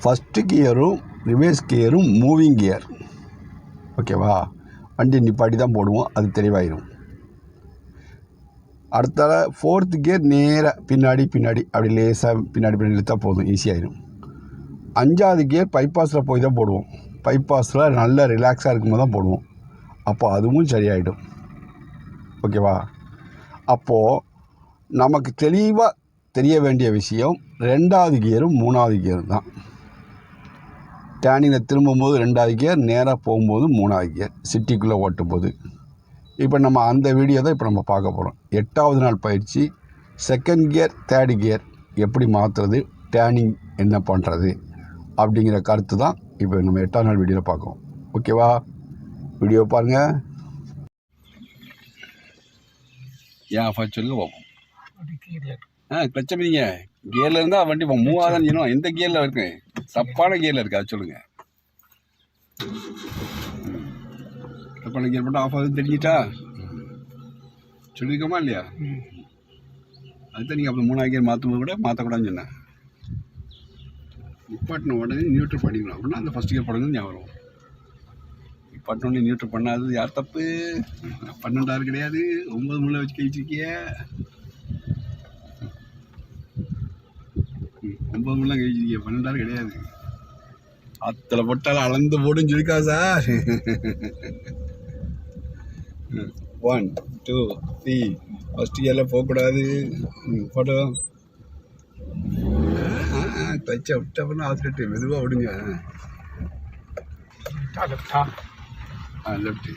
First கியரும் reverse கியரும் moving gear. ஓகேவா? வண்டி நிப்பாட்டி தான் போடுவோம், அது தெளிவாயிடும். அடுத்தால 4th கியர் நேராக பின்னாடி அப்படி லேசாக பின்னாடி இழுத்தா போதும், ஈஸியாகிடும். 5வது கியர் பைபாஸில் போய் தான் போடுவோம். பைபாஸில் நல்லா ரிலாக்ஸாக இருக்கும்போது தான் போடுவோம். அப்போ அதுவும் சரியாயிடும். ஓகேவா? அப்போது நமக்கு தெளிவாக தெரிய வேண்டிய விஷயம் 2வது கியரும் 3வது கியரும் தான். டேர்னிங்கில் திரும்பும்போது 2வது கியர், நேராக போகும்போது 3வது கியர், சிட்டிக்குள்ளே ஓட்டும் போது. இப்போ நம்ம அந்த வீடியோ தான் இப்போ நம்ம பார்க்க போகிறோம். 8வது நாள் பயிற்சி, 2nd கியர் 3rd கியர் எப்படி மாற்றுறது, டேர்னிங் என்ன பண்ணுறது அப்படிங்கிற கருத்து தான் இப்போ நம்ம 8வது நாள் வீடியோவில் பார்க்கோம். ஓகேவா? வீடியோ பாருங்கள். ஏன் ஃபர்ஸ்ட் சொல்லி பார்ப்போம். கிளச்ச மீங்க கியரில் இருந்தால் வண்டி மூவ் ஆகணும். எந்த கியரில் இருக்கு? தப்பான கியரில் இருக்குது, அது சொல்லுங்கள். தப்பான கியர் மட்டும் ஆஃப் ஆகுதுன்னு தெரிஞ்சிட்டா சொல்லியிருக்கோமா இல்லையா? அதுதான் நீங்கள் அப்புறம் 3வது கியர் மாற்றும் போது கூட மாற்றக்கூடாதுன்னு சொன்னேன். நிப்பாட்டின உடனே நியூட்ரல் பண்ணிக்கணும். அப்படின்னா அந்த ஃபஸ்ட் கியர் போடுறது ஞாபகம் வரும். நிப்பாட்டினோடனே நியூட்ரல் பண்ணாதது யார் தப்பு? 12 கிடையாது, 9 முள்ள வச்சு கழிச்சிருக்கிய. 9 முள்ள கழிச்சிருக்கிய, 12 கிடையாது. அத்தனை போட்டாலும் அளந்து போடுன்னு சொல்லிக்கா சார். 1 2 3 ஃபஸ்ட் கியரில் போகக்கூடாது. போட்டோ தச்சா விட்டப்பன்னா ஆசிட்டு மெதுவாக விடுங்க. லெஃப்ட்டு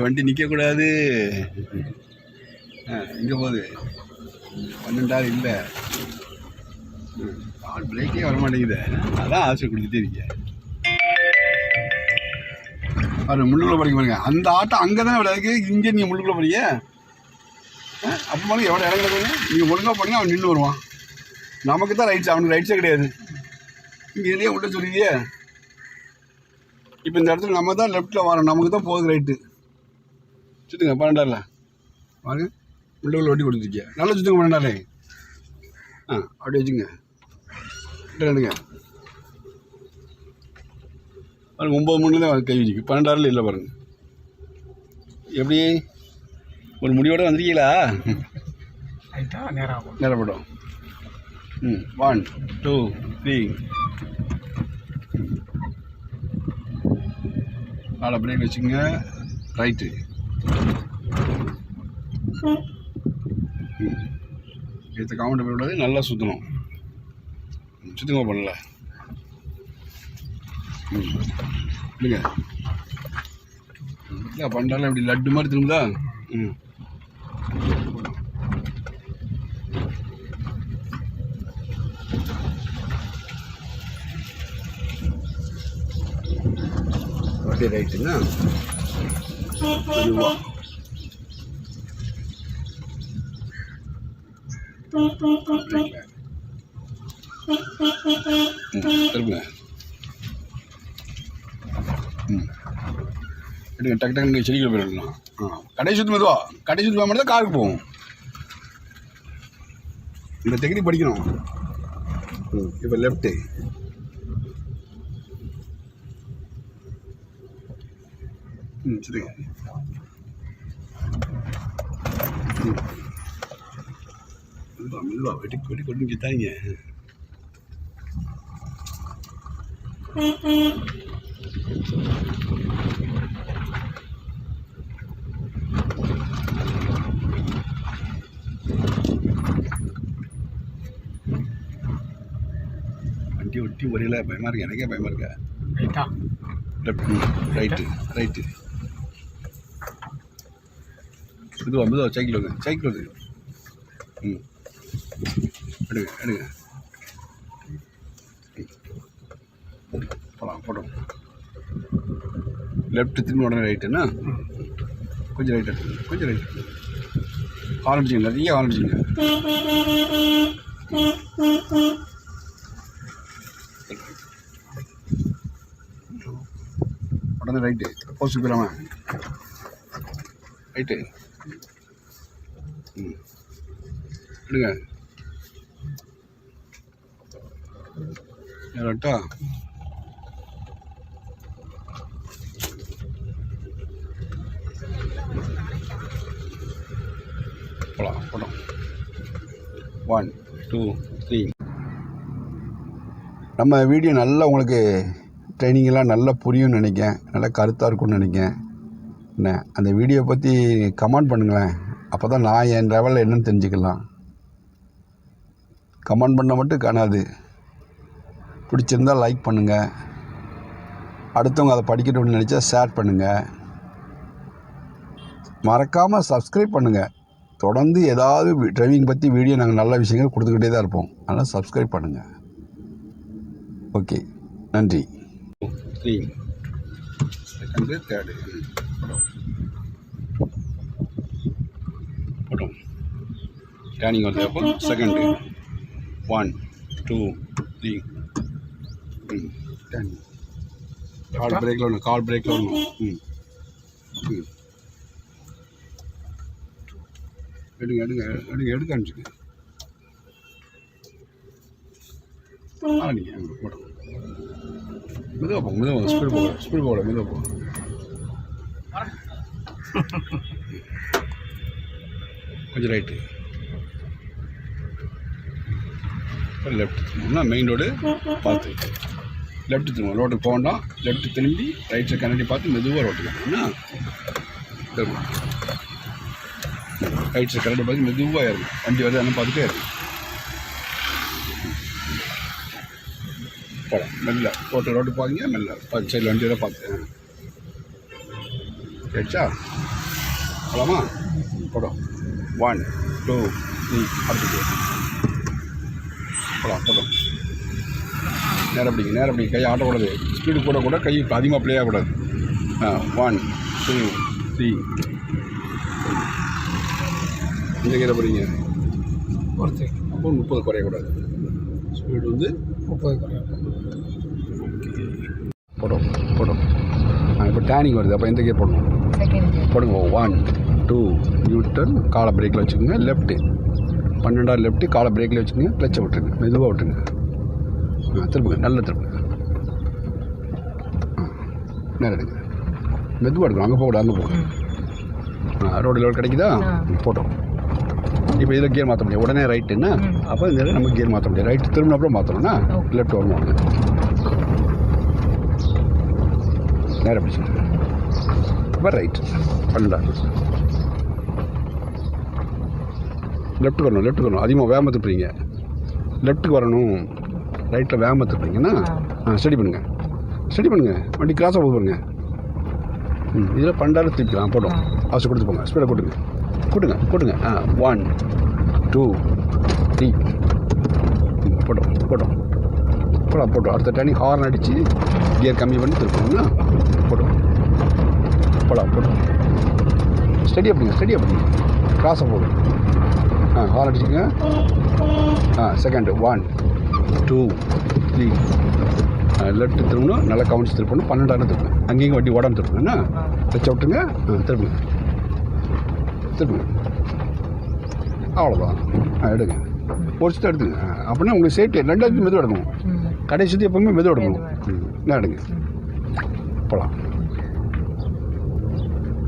வண்டி நிற்கக்கூடாது. இங்கே போகுது 12 இல்லை. பிரேக்கே வர மாட்டேங்குது. அதான் ஆசை கொடுத்துட்டே இருக்கேன். அது முள்ளுக்குள்ள படிக்க பாருங்க. அந்த ஆட்டம் அங்கே தான் விளையாடுக்கு. இங்கே நீங்கள் முள்ளுக்குள்ள படிக்க அப்போ மாதிரி எவ்வளோ இறங்குற போங்க. நீங்கள் ஒழுங்காக போனீங்க, அவன் நின்று வருவான். நமக்கு தான் ரைட்ஸ், அவனுக்கு ரைட்ஸே கிடையாது. இங்கே எதையே விட்ட சொல்லியே. இப்போ இந்த இடத்துல நம்ம தான் லெஃப்ட்டில் வரோம், நமக்கு தான் போகுது ரைட்டு. சுற்றுங்க 12 வாங்க. உள்ளுக்குள்ள ஒட்டி கொடுத்துருக்கிய நல்லா சுற்றுங்க 12. அப்படி வச்சுங்க. ரெண்டுங்க பாருங்க. 9 முன்னு தான் கை வச்சுக்கு, 12 இல்லை பாருங்க. எப்படி ஒரு முடிவோட வந்துருக்கீங்களா? நேரப்படும். 1 2 3 நாலு பிரேக் வச்சுங்க. ரைட்டு எடுத்த கவுண்ட் போய் நல்லா சுற்றணும். சுத்தமாக பண்ணல. இல்லைங்க இல்லை 12 இப்படி லட்டு மாதிரி திரும்புதா? அப்படியே ரைட்டுங்க. திரும்ப எடுங்க. டக்கு டக்குன்னு செடிகள் போயிடலாம். கடைசி சுற்று மெதுவா, கடைசி சுற்று மட்டும் தான் காருக்கு போகும். இந்த டெக்னிக் படிக்கணும். இப்போ லெஃப்ட்டு சரிங்க. மெதுவா வெட்டி வெட்டி கொண்டு தாங்க. வண்டி ஒட்டி ஒரேல பயமாக இருக்கு. எனக்கே பயமாக இருக்கா. ரைட்டு மெதுவா சைக்கிள் வந்து எடுங்க போட்டோம். லெஃப்ட் திரும்பி உடனே ரைட்டுன்னா கொஞ்சம் ரைட்டு ஆரம்பிச்சிங்க. நிறைய ஆரம்பிச்சிங்க. உடனே ரைட்டு போஸ்ட் போயிடாம ரைட்டு எடுங்க ஏறட்டா போகலாம் போட்டோம் 1 2 3. நம்ம வீடியோ நல்லா உங்களுக்கு ட்ரைனிங்கெல்லாம் நல்லா புரியும்னு நினைக்கிறேன், நல்லா கருத்தாக இருக்கும்னு நினைக்கிறேன். என்ன அந்த வீடியோ பற்றி கமெண்ட் பண்ணுங்களேன், அப்போ தான் நான் என் லெவலில் என்னன்னு தெரிஞ்சுக்கலாம். கமெண்ட் பண்ண மட்டும் காணாது, பிடிச்சிருந்தால் லைக் பண்ணுங்கள், அடுத்தவங்க அதை படிக்கணும்னு நினச்சா ஷேர் பண்ணுங்கள், மறக்காமல் சப்ஸ்கிரைப் பண்ணுங்கள். தொடர்ந்து ஏதாவது டிரைவிங் பற்றி வீடியோ நாங்கள் நல்ல விஷயங்கள் கொடுத்துக்கிட்டே தான் இருப்போம், அதனால் சப்ஸ்கிரைப் பண்ணுங்கள். ஓகே, நன்றி. 3 செகண்டு தேர்டு போட்டோம் டேர்னிங் வருது. அப்போ செகண்டு 1 2 3 டேர்னிங். கால் பிரேக்கில் ஒன்று, கால் பிரேக்கில் ஒன்று. எடுங்க எடுங்க எடுங்க எடுக்க அனுப்பிச்சுங்க. நீங்கள் அங்கே போட்டோம். மெதுவாக போங்க, மெதுவாக ஸ்பீடு போகல மெதுவாக போங்க. கொஞ்சம் ரைட்டு, லெஃப்ட் திரும்பணும்னா மெயின் ரோடு பார்த்து லெஃப்ட் திரும்ப, ரோட்டுக்கு போக வேண்டாம், லெஃப்ட் திரும்பி ரைட் சைட் கண்ணாடி பார்த்து மெதுவாக ரோட்டுக்கு என்ன திரும்ப, ரைட் சைட் கண்ணாடி பார்த்து மெதுவாக இருக்கும், வண்டி வருது அதெல்லாம் பார்த்துட்டே இருக்கும். போகலாம் மெல்ல, ரோட்டு பார்த்திங்க மெல்ல, பார்த்து சைடில் வண்டியோட பார்த்து கேட்சா போகலாமா? போடும் 1 2 3 அடுத்து போகலாம். போடும் நேரம் பிடிங்க, கை ஆட்டக்கூடாது, ஸ்பீடு கூட கை அதிகமாக ப்ளே ஆகக்கூடாது. 1 2 3. இந்த கீரை போகிறீங்க அப்போ 30 குறையக்கூடாது, ஸ்பீடு வந்து 30 குறையக்கூடாது. போடும் இப்போ டேர்னிங் வருது, அப்போ எந்த கியர் போடணும்? போடுங்க 1 2 நியூட்டன், காலை பிரேக்கில் வச்சுக்கோங்க, லெஃப்ட்டு 12 லெஃப்ட்டு, காலை பிரேக்கில் வச்சுக்கோங்க, கிளச்சை விட்டுருங்க, மெதுவாக விட்டுருங்க, திருப்புங்க, நல்லா திருப்புங்க, நேரம் எடுங்க, மெதுவாக எடுக்கணும், அங்கே போகக்கூடாது, அங்கே போகும். ரோடு லெவல் கிடைக்குதா? போட்டோம். இப்போ இதில் கியர் மாற்ற முடியாது, உடனே ரைட்டுன்னா அப்போ இந்த நம்ம கியர் மாற்ற முடியாது, ரைட்டு திரும்பின அப்புறம் மாற்றணும்னா லெஃப்ட் வரணும், நேரம் பிடிச்சி இப்போ ரைட் 12 லெஃப்ட்டுக்கு வரணும், அதிகமாக வேகமாக திருப்புறீங்க, லெஃப்ட்டுக்கு வரணும், ரைட்டில் வேகமாக திருப்புறீங்கன்னா ஸ்டடி பண்ணுங்கள், வண்டி கிராஸாக போடுங்க. இதில் 12 திருப்பிக்கலாம், போட்டோம், அவசரம் கொடுத்து போங்க, ஸ்பீடை கூட்டுங்க 1 2 3 போட்டோம். அடுத்த டேர்னிங் ஹார்ன் அடித்து கியர் கம்மி பண்ணி திருப்பணும்னா போட்டோம். ஸ்டடியாக பிடிங்க, கிராஸை போடும். ஹார்ன் அடிச்சுங்க. செகண்டு 1 2 3 லெஃப்ட் திரும்பணும், நல்லா கவனிச்சு திருப்பணும், 12 திருப்பணும், அங்கேயும் வண்டி உடம்பு திருப்பணும்னா வச்ச விட்டுங்க, திருப்புங்க, அவ்வளோதான். எடுங்க, ஒரு சுற்றி எடுத்துங்க, அப்படின்னா உங்களுக்கு சேஃப்டி. 2வது மெதுவாக எடுக்கணும், கடைசி சுற்றி எப்பவுமே மெதுவாக எடுக்கணும். என்ன எடுங்க, போகலாம்,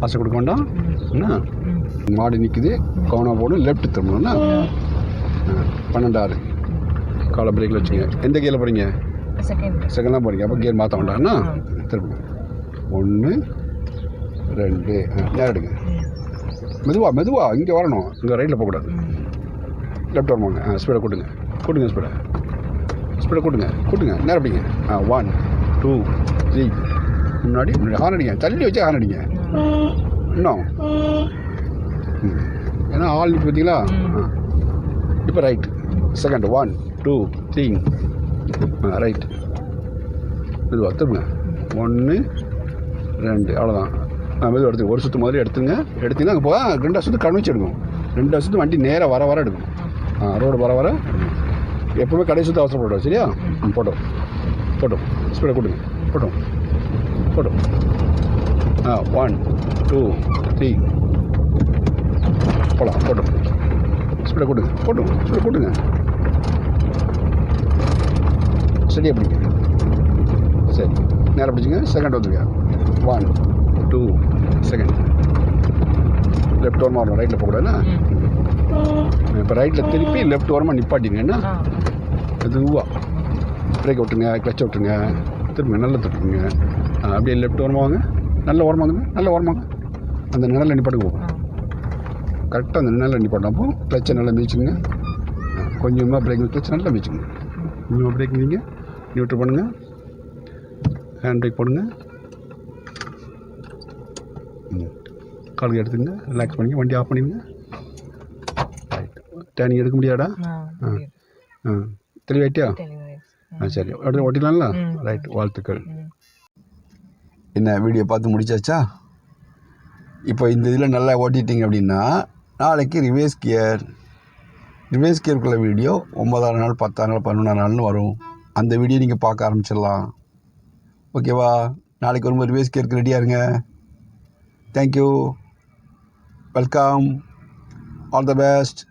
ஆசை கொடுக்க வேண்டாம். என்ன மாடு நிற்குது, கவனம் போகணும், லெஃப்ட் திரும்பணும்னா 12 காலை பிரேக்கில் வச்சுங்க. எந்த கியரில் போகிறீங்க? செகண்டாக போகிறீங்க, அப்போ கியர் மாற்ற வேண்டாம்னா திரும்புங்க 1 2 நேரம் எடுங்க, மெதுவாக இங்கே வரணும், இங்கே ரைட்டில் போகக்கூடாது, லெஃப்ட் வருவாங்க. ஸ்பீடை கூட்டுங்க ஸ்பீடை கூட்டுங்க, நேரம் பிடிங்க. 1 2 3 முன்னாடி ஹார்ன் அடிங்க, தள்ளி வச்சு ஹார்ன் அடிங்க இன்னும், ஏன்னா ஆள் நிற்க பார்த்தீங்களா? இப்போ ரைட்டு செகண்ட் 1 2 3 ரைட் மெதுவாக திரும்புங்க 1 2 அவ்வளோதான். மெதுவாக எடுத்துங்க, ஒரு சுற்று மாதிரி எடுத்தீங்கன்னா அங்கே போக 2 சுற்று கவனிச்சு எடுக்கணும், 2 சுற்று வண்டி நேராக வர எடுக்கணும், ரோடு வர எப்போவுமே கடைசி சுற்று அவசரப்படும். சரியா? போட்டோம் ஸ்பீடை கூட்டுங்க, போட்டோம் 1 2 3 போகலாம், போட்டோம் இப்படி கொடுங்க போட்டுங்க இப்படி கொடுங்க சரியா பிடிங்க சரி நேரம் பிடிச்சிங்க செகண்ட் வந்துருங்க 1 2 செகண்ட் லெஃப்ட் ஓரமாக வரணும் ரைட்டில் போகக்கூடாதுண்ணா இப்போ ரைட்டில் திருப்பி லெஃப்ட் ஓரமாக நிப்பாட்டிங்கன்னா மெதுவாக பிரேக் விட்டுருங்க கிளச்சை விட்டுருங்க திரும்ப நல்லா தொட்டுருங்க அப்படியே லெஃப்ட் ஓரமாக வாங்க நல்ல ஓரமாங்க நல்ல ஓரமாங்க அந்த நிழலில் நிப்பாட்டுங்க போகும் கரெக்டாக அந்த நிழலில் நிப்பாட்டப்போ கிளச்சை நல்லா மிதிச்சுங்க கொஞ்சமாக பிரேக் கிளச்சை நல்லா மிதிச்சுங்க கொஞ்சமாக பிரேக் நீங்கள் நியூட்ரல் பண்ணுங்கள் ஹேண்ட் பிரேக் போடுங்க காலுக்கு எடுத்துங்க ரிலாக்ஸ் பண்ணிங்க வண்டி ஆஃப் பண்ணிடுங்க ரைட் டேர்னிங் எடுக்க முடியாடா தெளிவாயிட்டியா சரி அப்படியே ஓட்டிடலாம்ல ரைட் வாழ்த்துக்கள் என்ன வீடியோ பார்த்து முடிச்சாச்சா இப்போ இந்த இதில் நல்லா ஓட்டிட்டிங்க அப்படின்னா நாளைக்கு ரிவேர்ஸ் கியருக்குள்ள வீடியோ 9ஆம் நாள் 10ஆம் நாள் 11ஆம் நாள்னு வரும் அந்த வீடியோ நீங்கள் பார்க்க ஆரம்பிச்சிடலாம் ஓகேவா நாளைக்கு வரும்போது ரிவேர்ஸ் கியருக்கு ரெடியாக இருங்க thank you welcome all the best